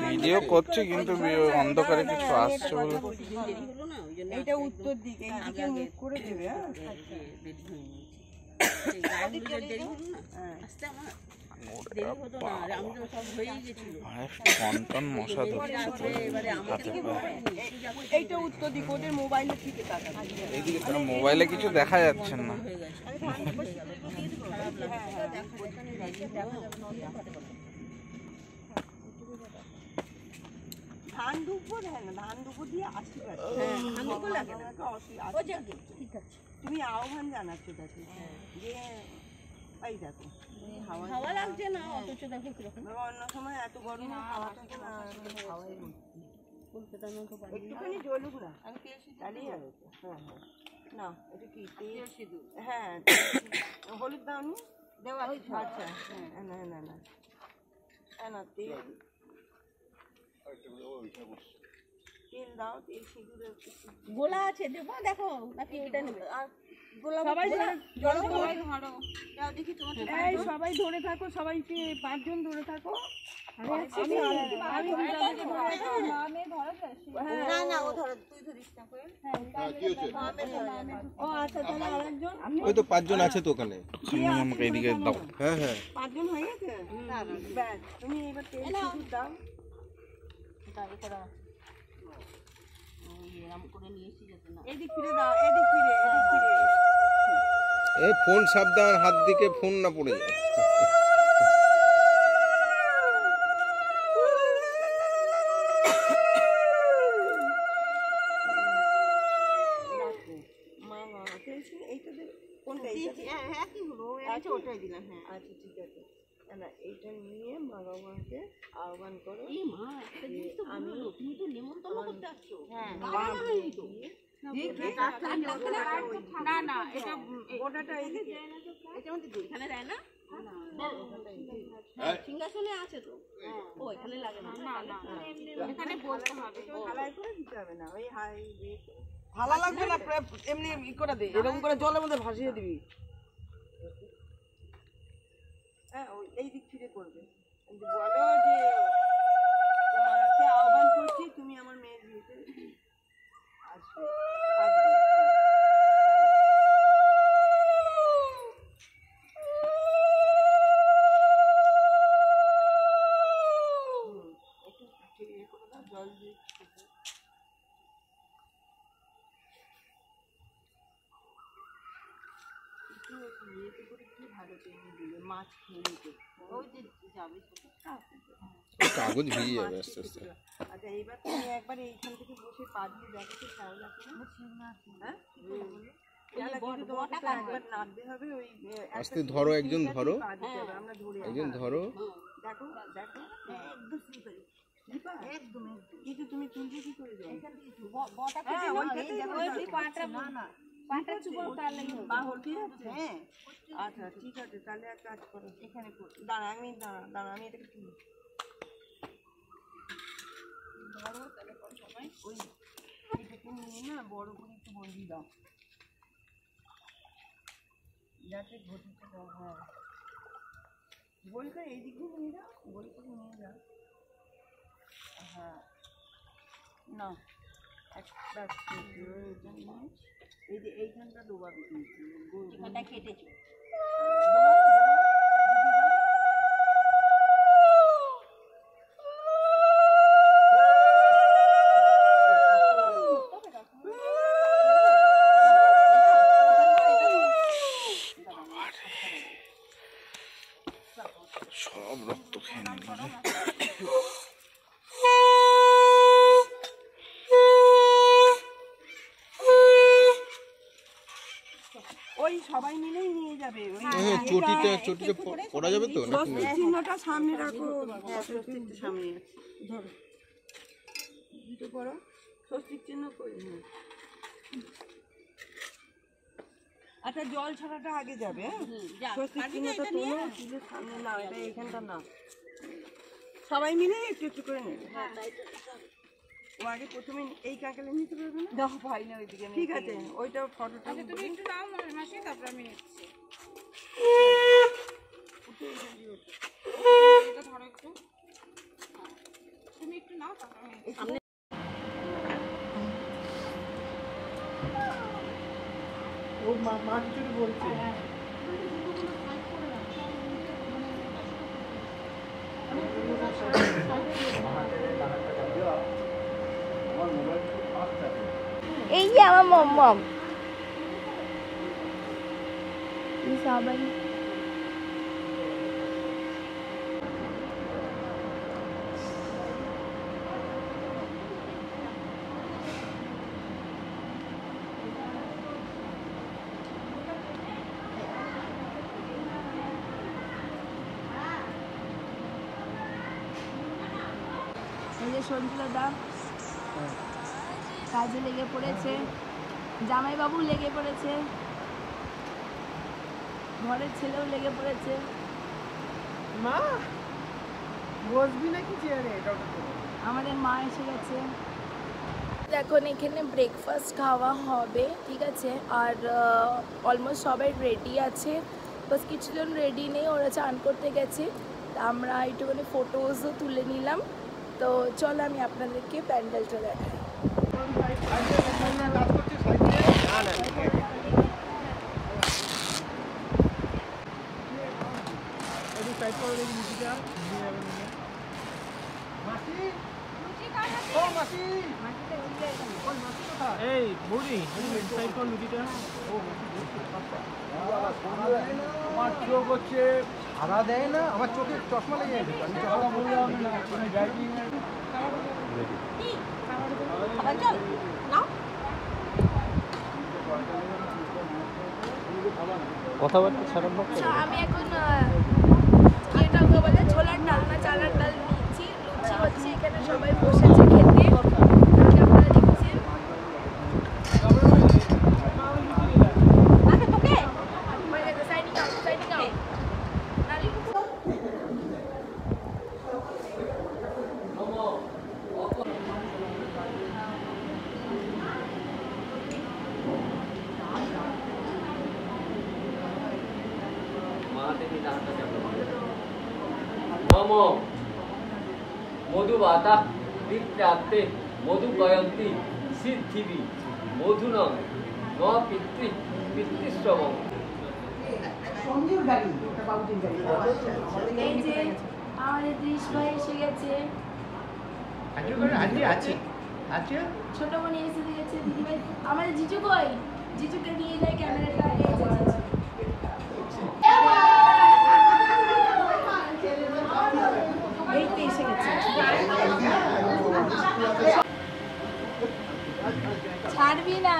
Video করছে কিন্তু অন্ধকারে কিছু আসছে বলে এটা উত্তর দিকে এইদিকে মুখ করে দেবে। মশা এইটা উত্তর দিক ওদের মোবাইলে থেকে মোবাইলে কিছু দেখা যাচ্ছে না। ধান ডুবো দেয় না, ধান ডুবো দিয়ে আসি তুমি আহ্বান জানাচ্ছ তাকে যে এই দেখো হাওয়া লাগছে না, অথচ দেখো কিরকম অন্য সময় এত গরম হাওয়া থাকে না, হাওয়াই একটুখানি জ্বলুক না, আমি পেয়েছি তাহলেই হবে। হ্যাঁ হ্যাঁ না এটা কি হ্যাঁ হলুদ দাও নি দেওয়া। আচ্ছা হ্যাঁ না না না না তেল তেল দাও, তেল সিঁদুর গোলা আছে দেবো, দেখো নাকি এটা নেবে। সবাই ধরে থাকো, সবাইকে 5 জন ধরে থাকো। ওই তো 5 জন আছে তো ওখানে। আমাকে এদিকে দাও। হ্যাঁ হ্যাঁ 5 জন হয়ে গেছে। তুমি এবার তেল সিঁদুর দাও। এদিক ফিরে দাও, এদিক ফিরে, এদিক ফিরে। এই ফোন সাবধান, হাত দিকে ফোন না পড়ে যায়। ওটাই দিলাম। হ্যাঁ আচ্ছা ঠিক আছে। না এইটা নিয়ে মা বাবাকে আহ্বান করো। আমি তুমি তো নিমন্ত্রণ করতে আসছো। হ্যাঁ না না এটা ওটাটা এদিকে এটা মধ্যে এখানে দেয় না, সিংহাসনে আছে তো। ও এখানে লাগে না, না না এখানে বলতে হবে, হালাই করে দিতে হবে না, ওই হাই ভালো লাগবে না, এমনি ই করে দে, এরকম করে জলের মধ্যে ভাসিয়ে দিবি। হ্যাঁ ওই এই দিক ফিরে করবে, বলো যে তোমাকে আহ্বান করছি, তুমি আমার মেয়ের বিয়েতে আসবে। জল দিয়ে মাছ খেয়ে নিতে ওই যে যাবে কাগজ ভিজে যাবে আস্তে আস্তে। আচ্ছা এইবার তুমি একবার এইখান থেকে বসে পা দিয়ে দেখো তো শ্যাওলা কিনা। একবার নামতে হবে, ওই আস্তে ধরো, একজন ধরো, আমরা ধরে একজন ধরো। দেখো দেখো একদম কিন্তু তুমি তুলবে কি করে যাও আচ্ছা ঠিক আছে, তাহলে এক কাজ করো, এখানে দাঁড়া, আমি দাঁড়া আমি এটাকে তুলি। ধরো তাহলে সবাই ওই এটাকে নিয়ে না বড় করে একটু বন্দি দাও, যাতে ঘটিতে দাও। হ্যাঁ গোল করে এইদিক দিয়ে নিয়ে যাও, গোল করে নিয়ে যাও। হ্যাঁ না একটা এই যে এইখানটা ডোবাবে, কিন্তু কেটেছো সব রক্ত খেয়ে নিল। ওই সবাই মিলেই নিয়ে যাবে। চটিটা পড়া যাবে তো? চিহ্নটা সামনে রাখো, সামনে ধরো দুটো পড়ো, স্বস্তিক চিহ্ন করি। আচ্ছা জল ছাড়াটা আগে যাবে, স্বস্তিক চিহ্নটা তুলে সামনে না, এটা এইখানটা না, সবাই মিলে একটু একটু করে নেবে। ও আগে প্রথমে এই কাঁকালে নিতে পারবে না, দেখো ভাই না ওইদিকে। ঠিক আছে ওইটা ফটোটা তুমি একটু দাও মাসি, তারপর আমি নিচ্ছি। এই যে আমার মম সবাই এই যে সঞ্জুলতা কাজে লেগে পড়েছে, জামাইবাবু লেগে পড়েছে, ঘরের ছেলেও লেগে পড়েছে। মা বসবি নাকি চেয়ারে? আমাদের মা এসে গেছে। এখন এখানে ব্রেকফাস্ট খাওয়া হবে, ঠিক আছে। আর অলমোস্ট সবাই রেডি আছে, বাস কিছুজন রেডি নেই, ওরা চান করতে গেছে। তা আমরা একটুখানি ফটোজও তুলে নিলাম। তো চলো আমি আপনাদেরকে প্যান্ডেলটা দেখাই। এই বুড়ি সাইড কোন লুটিটা? আমার চোখ হচ্ছে সারা দেয় না, আমার চোখে চশমা লেগে গেছে। আমি চশমা বললাম না, মানে ড্রাইভিং কথাবার্তা ছাড়া আমি এখন এটা বলে ছোলার ডালনা, চালার ডাল নিচ্ছি, লুচি হচ্ছে, এখানে সবাই বসেছে খেতে। আপনারা দেখছেন नमो मधुवाता विप्राप्ते मधुकयन्ति सिद्धिवि मधुनं न पितृ पितृश्रवम्। এই যে আমাদের দৃশ ভাই এসে গেছে, ছোট মনি এসে গেছে, দিদি ভাই। আমাদের জিজু কই? জিজুকে নিয়ে যায় ক্যামেরাটা। এই তো এসে গেছে। ছাড়বি না।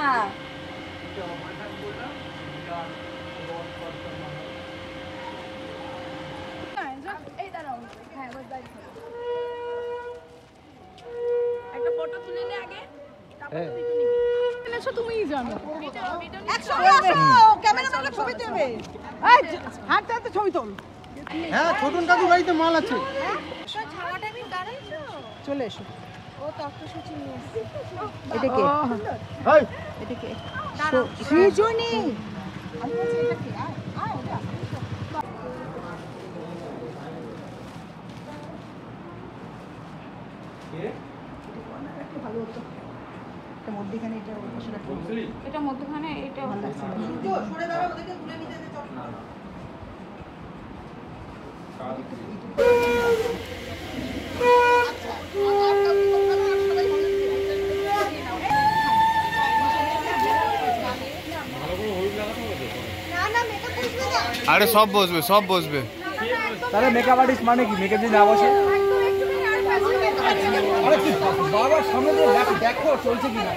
এই দাঁড়াও, হ্যাঁ বস দাঁড়িয়ে থাকো। একটা ফটো তুলে নে আগে, তারপর ভিডিও নিবি। এসো তুমিই জানো। ক্যামেরাম্যানকে ছবি দেবে। এই হাঁটতে হাঁটতে ছবি তোল। হ্যাঁ, ছোটন কাকু বাড়িতে মাল আছে। চলে এসো। ও তত্ত্বসূচি নিয়ে এসেছে। এটা কে? এই এটা কে? সৃজনী। আমি বলছি এটা কে? আয় ওটা। ভালো হতো। এটা মধ্যখানে এটা ওটা এটা মধ্যখানে, এটা ভালো লাগছে। সরে দাঁড়াও, ওদেরকে তুলে নিতে দে। আরে সব বসবে, সব বসবে। তাহলে মেকআপ আর্টিস্ট মানে কি? মেকআপ যদি না বসে? আরে তুই বাবার সামনে দিয়ে দেখো চলছে কিনা।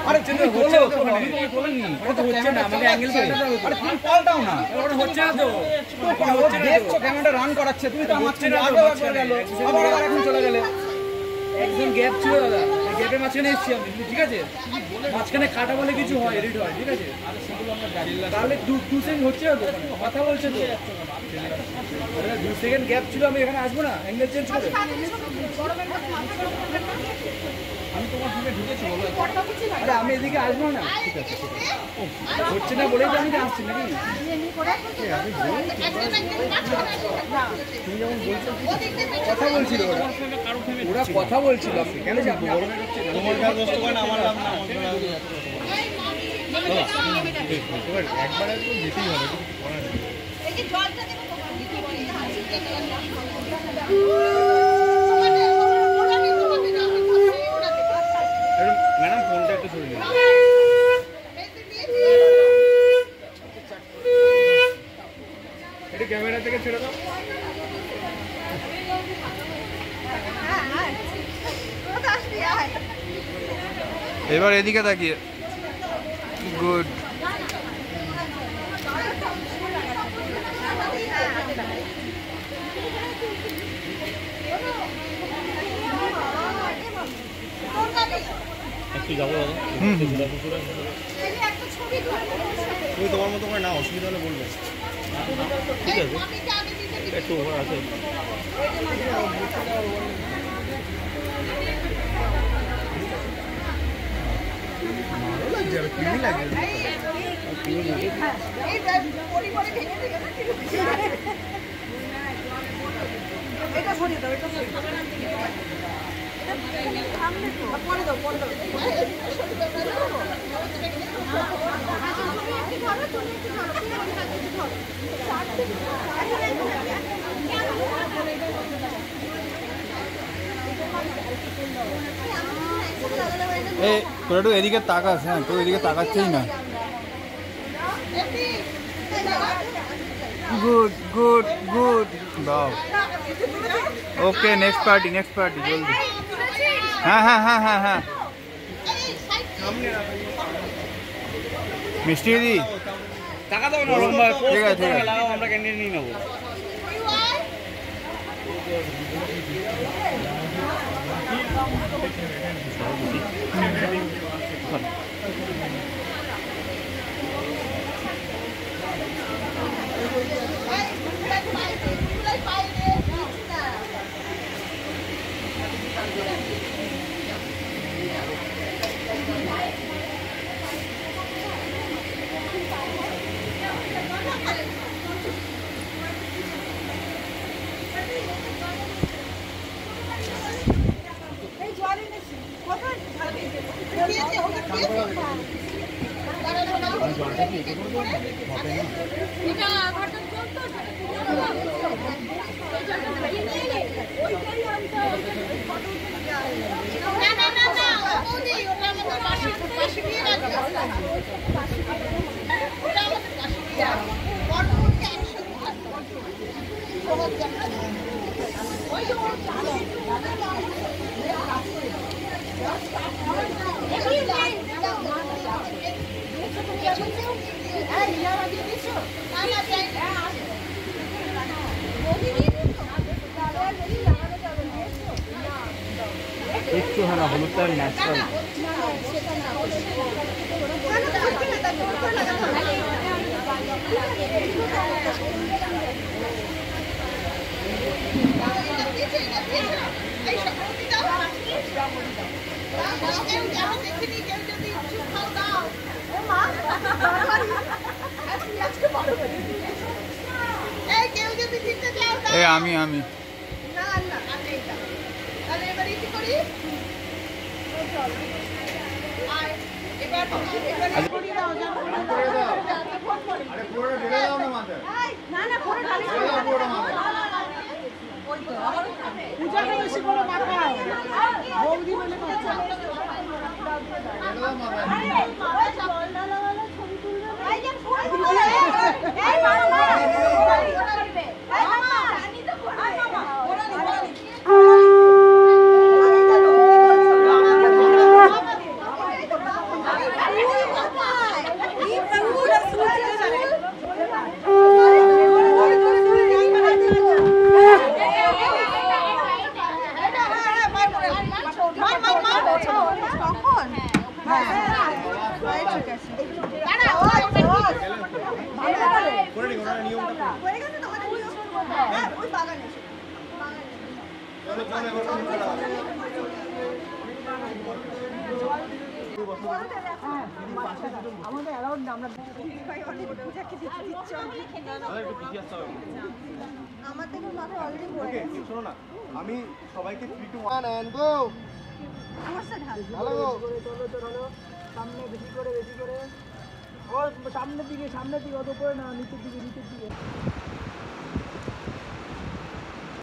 আরে তুমি বলো তো, আমি তো বলিনি। এটা তো হচ্ছে না, আমাকে অ্যাঙ্গেল করে। আরে তুমি পাল্টাও না। ওটা হচ্ছে না তো। ওটা দেখছো ক্যামেরাটা রান করাচ্ছে, তুমি তো হচ্ছে না। আগে একবার গেল, আবার এখন চলে গেলে। একদম গ্যাপ ছিল দাদা, এই গ্যাপের মাঝখানে এসেছি আমি, ঠিক আছে? মাঝখানে কাটা বলে কিছু হয়, এডিট হয়, ঠিক আছে? তাহলে 2 সেকেন্ড হচ্ছে না তো, কথা বলছে তো। 2 সেকেন্ড গ্যাপ ছিল, আমি এখানে আসবো না অ্যাঙ্গেল চেঞ্জ করে? আমি তোমার সঙ্গে ঢুকেছি বলো। আরে আমি এদিকে আসবো না, ঠিক আছে হচ্ছে না বলেই তো আমি আসছি নাকি? তুমি যেমন বলছো কথা বলছিল, ওরা কথা বলছিল, কেন যাবো? তোমার কাজ নষ্ট করে না, আমার লাভ না। একবার যেতেই হবে, ম্যাডাম ফোনটা একটু সরিয়ে নিন। এটা ক্যামেরা থেকে ছেড়ে দাও। এবার এদিকে তাকিয়ে গুড। তুমি তোমার মতো করে না, অসুবিধা হলে বলবে। ঠিক আছে, একটু ওভার আছে। ভালো লাগছে, আর ক্রিমি লাগছে। এটা সরিয়ে দাও, এটা সরিয়ে দাও। পরে দাও, পরে দাও। এই তোরা একটু এদিকে তাকাস, হ্যাঁ তো এদিকে তাকাচ্ছেই না। গুড গুড গুড, বাও। ওকে, নেক্সট পার্টি, নেক্সট পার্টি, জলদি। হ্যাঁ হ্যাঁ হ্যাঁ হ্যাঁ হ্যাঁ, মিষ্টি দি টাকা দাও না, লম্বা ঠিক আছে, ঠিক আছে। লাগাও, আমরা ক্যান্ডিড নিয়ে নেবো। একটু হয় না, হলুদটা ন্যাচারাল। আমি সবাইকে 3 2 1 and go। ভালো গো, চলো সামনে, বেশি করে বেশি করে। সামনের দিকে অত উপরে না, নিচের দিকে